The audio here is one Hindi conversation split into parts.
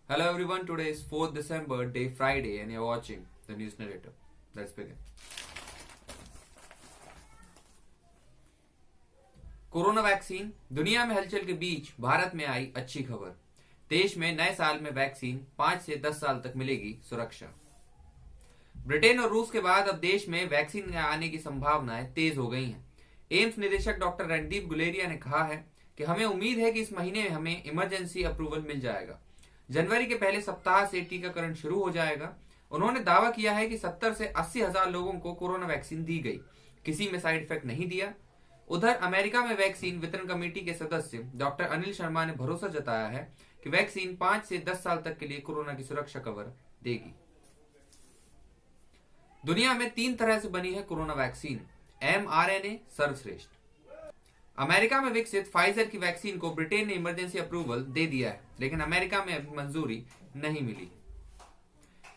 Hello everyone, today is 4th December, day Friday, and you're watching the News Narrator. Let's begin. Corona vaccine, दुनिया में हलचल के बीच भारत में आई अच्छी खबर। देश में नए साल में वैक्सीन 5 से 10 साल तक मिलेगी सुरक्षा। ब्रिटेन और रूस के बाद अब देश में वैक्सीन आने की संभावनाएं तेज हो गई हैं। एम्स निदेशक डॉक्टर रणदीप गुलेरिया ने कहा है कि हमें उम्मीद है कि इस महीने हमें इमरजेंसी अप्रूवल मिल जाएगा। जनवरी के पहले सप्ताह से टीकाकरण शुरू हो जाएगा। उन्होंने दावा किया है कि 70 से 80 हजार लोगों को कोरोना वैक्सीन दी गई, किसी में साइड इफेक्ट नहीं दिया। उधर अमेरिका में वैक्सीन वितरण कमेटी के सदस्य डॉक्टर अनिल शर्मा ने भरोसा जताया है कि वैक्सीन 5 से 10 साल तक के लिए कोरोना की सुरक्षा कवर देगी। दुनिया में 3 तरह से बनी है कोरोना वैक्सीन, mRNA सर्वश्रेष्ठ। अमेरिका में विकसित फाइजर की वैक्सीन को ब्रिटेन ने इमरजेंसी अप्रूवल दे दिया है, लेकिन अमेरिका में अभी मंजूरी नहीं मिली।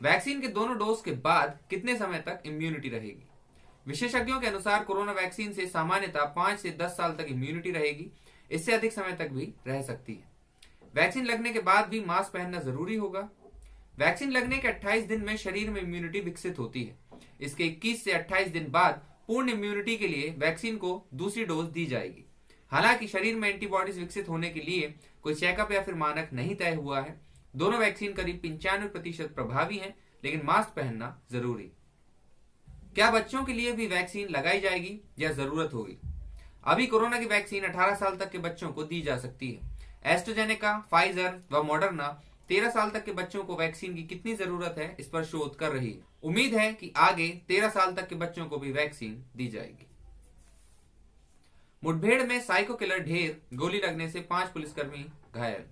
वैक्सीन के दोनों डोज के बाद कितने समय तक इम्यूनिटी रहेगी? विशेषज्ञों के अनुसार कोरोना वैक्सीन से सामान्यतः 5 से 10 साल तक इम्यूनिटी रहेगी, इससे अधिक समय तक भी रह सकती है। वैक्सीन लगने के बाद भी मास्क पहनना जरूरी होगा। वैक्सीन लगने के 28 दिन में शरीर में इम्यूनिटी विकसित होती है। इसके 21 से 28 दिन बाद पूर्ण इम्यूनिटी के लिए वैक्सीन को दूसरी डोज दी जाएगी। हालांकि शरीर में एंटीबॉडीज विकसित होने के लिए कोई चेकअप या फिर मानक नहीं तय हुआ है। दोनों वैक्सीन करीब 95% प्रभावी हैं, लेकिन मास्क पहनना जरूरी। क्या बच्चों के लिए भी वैक्सीन लगाई जाएगी या जरूरत होगी? अभी कोरोना की वैक्सीन 18 साल तक के बच्चों को दी जा सकती है। एस्ट्राजेनेका, फाइजर व मॉडर्ना 13 साल तक के बच्चों को वैक्सीन की कितनी जरूरत है, इस पर शोध कर रही है। उम्मीद है कि आगे 13 साल तक के बच्चों को भी वैक्सीन दी जाएगी। मुठभेड़ में साइको किलर ढेर, गोली लगने से 5 पुलिसकर्मी घायल।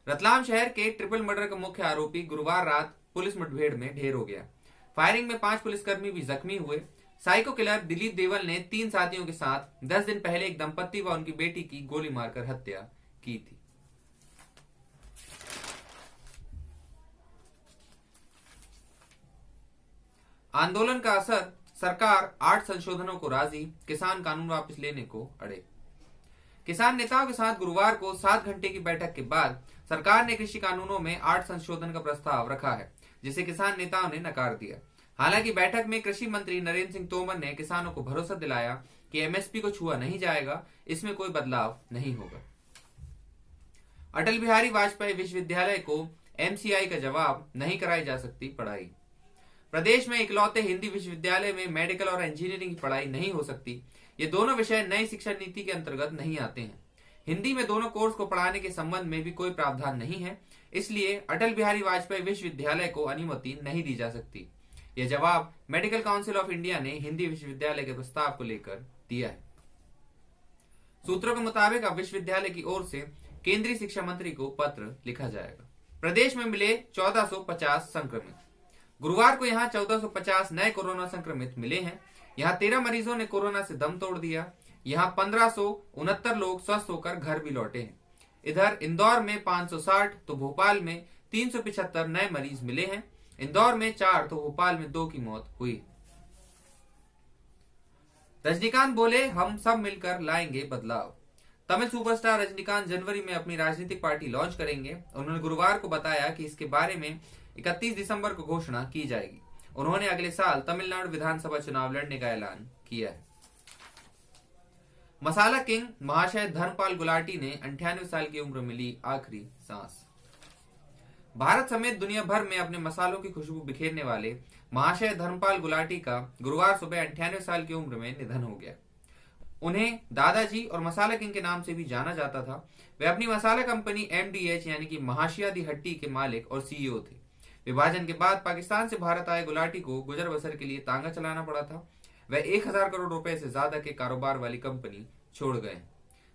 रतलाम शहर के ट्रिपल मर्डर का मुख्य आरोपी गुरुवार रात पुलिस मुठभेड़ में ढेर हो गया। फायरिंग में 5 पुलिसकर्मी भी जख्मी हुए। साइको किलर दिलीप देवल ने 3 साथियों के साथ 10 दिन पहले एक दंपत्ति व उनकी बेटी की गोली मारकर हत्या की थी। आंदोलन का असर, सरकार 8 संशोधनों को राजी, किसान कानून वापस लेने को अड़े। किसान नेताओं के साथ गुरुवार को 7 घंटे की बैठक के बाद सरकार ने कृषि कानूनों में 8 संशोधन का प्रस्ताव रखा है, जिसे किसान नेताओं ने नकार दिया। हालांकि बैठक में कृषि मंत्री नरेंद्र सिंह तोमर ने किसानों को भरोसा दिलाया कि एमएसपी को छुआ नहीं जाएगा, इसमें कोई बदलाव नहीं होगा। अटल बिहारी वाजपेयी विश्वविद्यालय को एमसीआई का जवाब, नहीं कराई जा सकती पढ़ाई। प्रदेश में इकलौते हिंदी विश्वविद्यालय में मेडिकल और इंजीनियरिंग की पढ़ाई नहीं हो सकती। ये दोनों विषय नई शिक्षा नीति के अंतर्गत नहीं आते हैं। हिंदी में दोनों कोर्स को पढ़ाने के संबंध में भी कोई प्रावधान नहीं है, इसलिए अटल बिहारी वाजपेयी विश्वविद्यालय को अनुमति नहीं दी जा सकती। यह जवाब मेडिकल काउंसिल ऑफ इंडिया ने हिंदी विश्वविद्यालय के प्रस्ताव को लेकर दिया है। सूत्रों के मुताबिक अब विश्वविद्यालय की ओर से केंद्रीय शिक्षा मंत्री को पत्र लिखा जाएगा। प्रदेश में मिले 1450 संक्रमित। गुरुवार को यहां 1450 नए कोरोना संक्रमित मिले हैं। यहां 13 मरीजों ने कोरोना से दम तोड़ दिया। यहां 1569 लोग स्वस्थ होकर घर भी लौटे हैं। इधर इंदौर में 560 तो भोपाल में 375 नए मरीज मिले हैं। इंदौर में 4 तो भोपाल में 2 की मौत हुई। रजनीकांत बोले, हम सब मिलकर लाएंगे बदलाव। तमिल सुपरस्टार रजनीकांत जनवरी में अपनी राजनीतिक पार्टी लॉन्च करेंगे। उन्होंने गुरुवार को बताया कि इसके बारे में 31 दिसंबर को घोषणा की जाएगी। उन्होंने अगले साल तमिलनाडु विधानसभा चुनाव लड़ने का ऐलान किया है। मसाला किंग महाशय धर्मपाल गुलाटी ने 98 साल की उम्र में ली आखिरी सांस। भारत समेत दुनिया भर में अपने मसालों की खुशबू बिखेरने वाले महाशय धर्मपाल गुलाटी का गुरुवार सुबह 98 साल की उम्र में निधन हो गया। उन्हें दादाजी और मसाला किंग के नाम से भी जाना जाता था। वे अपनी मसाला कंपनी MDH यानी कि महाशिया दी हट्टी के मालिक और CEO थे। विभाजन के बाद पाकिस्तान से भारत आए गुलाटी को गुजर बसर के लिए तांगा चलाना पड़ा था। वह 1000 करोड़ रुपए से ज्यादा के कारोबार वाली कंपनी छोड़ गए।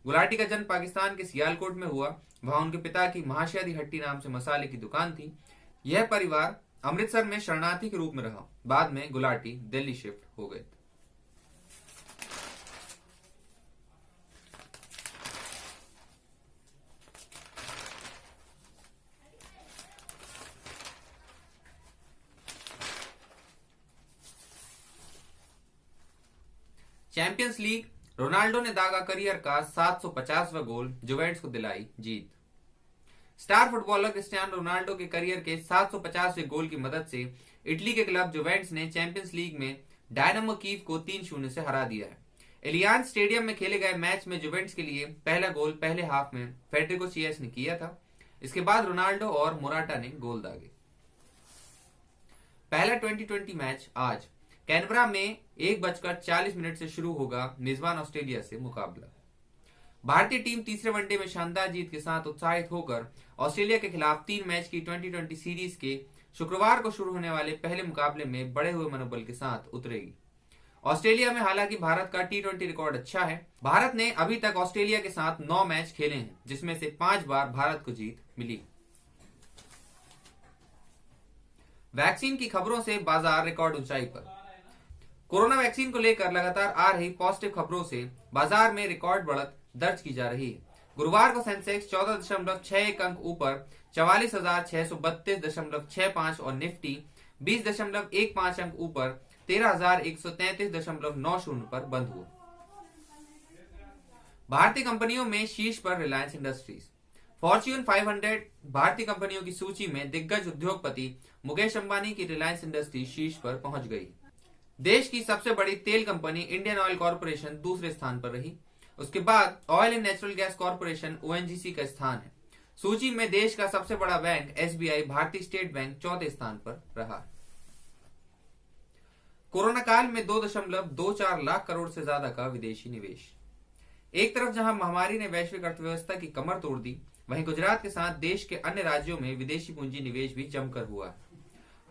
गुलाटी का जन्म पाकिस्तान के सियालकोट में हुआ। वहां उनके पिता की महाशिया दी हट्टी नाम से मसाले की दुकान थी। यह परिवार अमृतसर में शरणार्थी के रूप में रहा। बाद में गुलाटी दिल्ली शिफ्ट हो गए। चैंपियंस लीग, रोनाल्डो ने दागा करियर का 750वां गोल, जुवेंटस को दिलाई जीत। स्टार फुटबॉलर क्रिस्टियानो रोनाल्डो के करियर के 750वें गोल की मदद से इटली के क्लब जुवेंटस ने चैंपियंस लीग में डायनामो कीव को 3-0 से हरा दिया है। एलियांज स्टेडियम में खेले गए मैच में जुवेंटस के लिए पहला गोल पहले हाफ में फेडरिको चियस ने किया था। इसके बाद रोनाल्डो और मोराटा ने गोल दागे। पहला 2020 मैच आज कैनबरा में 1:40 से शुरू होगा मेजबान ऑस्ट्रेलिया से मुकाबला। भारतीय टीम तीसरे वनडे में शानदार जीत के साथ उत्साहित होकर ऑस्ट्रेलिया के खिलाफ 3 मैच की 2020 सीरीज के शुक्रवार को शुरू होने वाले पहले मुकाबले में बढ़े हुए मनोबल के साथ उतरेगी। ऑस्ट्रेलिया में हालांकि भारत का T20 रिकॉर्ड अच्छा है। भारत ने अभी तक ऑस्ट्रेलिया के साथ 9 मैच खेले हैं, जिसमें से 5 बार भारत को जीत मिली। वैक्सीन की खबरों से बाजार रिकॉर्ड ऊंचाई पर। कोरोना वैक्सीन को लेकर लगातार आ रही पॉजिटिव खबरों से बाजार में रिकॉर्ड बढ़त दर्ज की जा रही है। गुरुवार को सेंसेक्स 14.61 अंक ऊपर 44,632.65 और निफ्टी 20.15 अंक ऊपर 13,133.90 पर बंद हुआ। भारतीय कंपनियों में शीर्ष पर रिलायंस इंडस्ट्रीज। फॉर्च्यून 500 भारतीय कंपनियों की सूची में दिग्गज उद्योगपति मुकेश अंबानी की रिलायंस इंडस्ट्रीज शीर्ष पर पहुंच गई। देश की सबसे बड़ी तेल कंपनी इंडियन ऑयल कॉर्पोरेशन दूसरे स्थान पर रही। उसके बाद oil and natural gas corporation ONGC का स्थान है। सूची में देश का सबसे बड़ा बैंक SBI भारतीय स्टेट बैंक चौथे स्थान पर रहा। कोरोना काल में 2.24 लाख करोड़ से ज्यादा का विदेशी निवेश। एक तरफ जहां महामारी ने वैश्विक अर्थव्यवस्था की कमर तोड़ दी, वहीं गुजरात के साथ देश के अन्य राज्यों में विदेशी पूंजी निवेश भी जमकर हुआ है।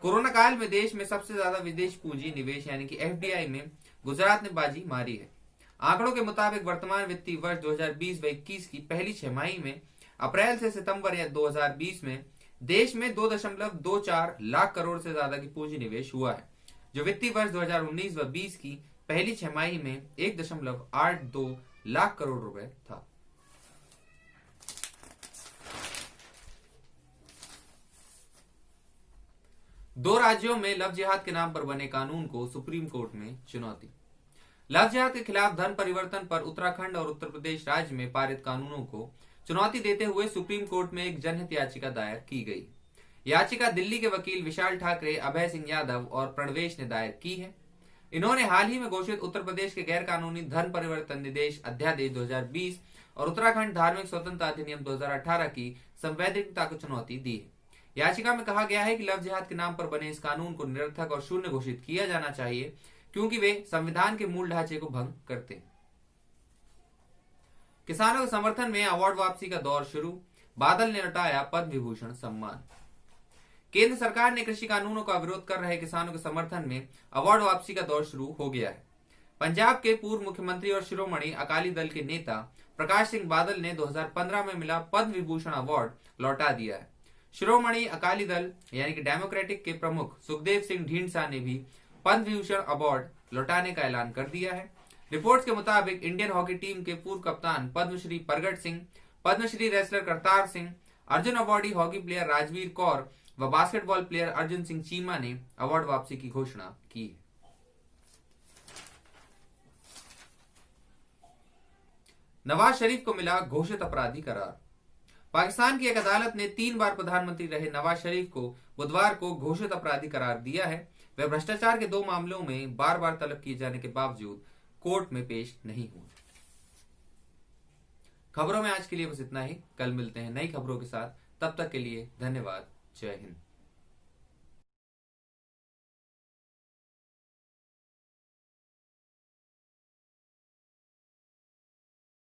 कोरोना काल में देश में सबसे ज्यादा विदेशी पूंजी निवेश यानी कि FDI में गुजरात ने बाजी मारी है। आंकड़ों के मुताबिक वर्तमान वित्तीय वर्ष 2020-21 की पहली छमाही में अप्रैल से सितंबर या 2020 में देश में 2.24 लाख करोड़ से ज्यादा की पूंजी निवेश हुआ है, जो वित्तीय वर्ष 2019 व 20 की पहली छमाही में 1.82 लाख करोड़ रुपए था। दो राज्यों में लव जिहाद के नाम पर बने कानून को सुप्रीम कोर्ट में चुनौती। लव जिहाद के खिलाफ धर्म परिवर्तन पर उत्तराखंड और उत्तर प्रदेश राज्य में पारित कानूनों को चुनौती देते हुए सुप्रीम कोर्ट में एक जनहित याचिका दायर की गई। याचिका दिल्ली के वकील विशाल ठाकरे, अभय सिंह यादव और प्रणवेश ने दायर की है। इन्होंने हाल ही में घोषित उत्तर प्रदेश के गैर कानूनी धर्म परिवर्तन निर्देश अध्यादेश 2020 और उत्तराखंड धार्मिक स्वतंत्रता अधिनियम 2018 की संवैधानिकता को चुनौती दी है। याचिका में कहा गया है कि लव जिहाद के नाम पर बने इस कानून को निरर्थक और शून्य घोषित किया जाना चाहिए, क्योंकि वे संविधान के मूल ढांचे को भंग करते हैं। किसानों के समर्थन में अवार्ड वापसी का दौर शुरू, बादल ने लौटाया पद्म विभूषण सम्मान। केंद्र सरकार ने कृषि कानूनों का विरोध कर रहे किसानों के समर्थन में अवार्ड वापसी का दौर शुरू हो गया है। पंजाब के पूर्व मुख्यमंत्री और शिरोमणि अकाली दल के नेता प्रकाश सिंह बादल ने 2015 में मिला पद्म विभूषण अवार्ड लौटा दिया है। शिरोमणि अकाली दल यानी कि डेमोक्रेटिक के प्रमुख सुखदेव सिंह ढींढसा ने भी पद्म विभूषण अवार्ड लौटाने का ऐलान कर दिया है। रिपोर्ट्स के मुताबिक इंडियन हॉकी टीम के पूर्व कप्तान Padmashri Pargat Singh, Padmashri wrestler Kartar Singh, Arjuna awardee hockey player Rajvir Kaur व बास्केटबॉल प्लेयर अर्जुन सिंह चीमा ने अवार्ड वापसी की घोषणा की। नवाज शरीफ को मिला घोषित अपराधी करार। पाकिस्तान की एक अदालत ने 3 बार प्रधानमंत्री रहे नवाज शरीफ को बुधवार को घोषित अपराधी करार दिया है। वे भ्रष्टाचार के 2 मामलों में बार बार तलब किए जाने के बावजूद कोर्ट में पेश नहीं हुए। खबरों में आज के लिए बस इतना ही। कल मिलते हैं नई खबरों के साथ। तब तक के लिए धन्यवाद। जय हिंद।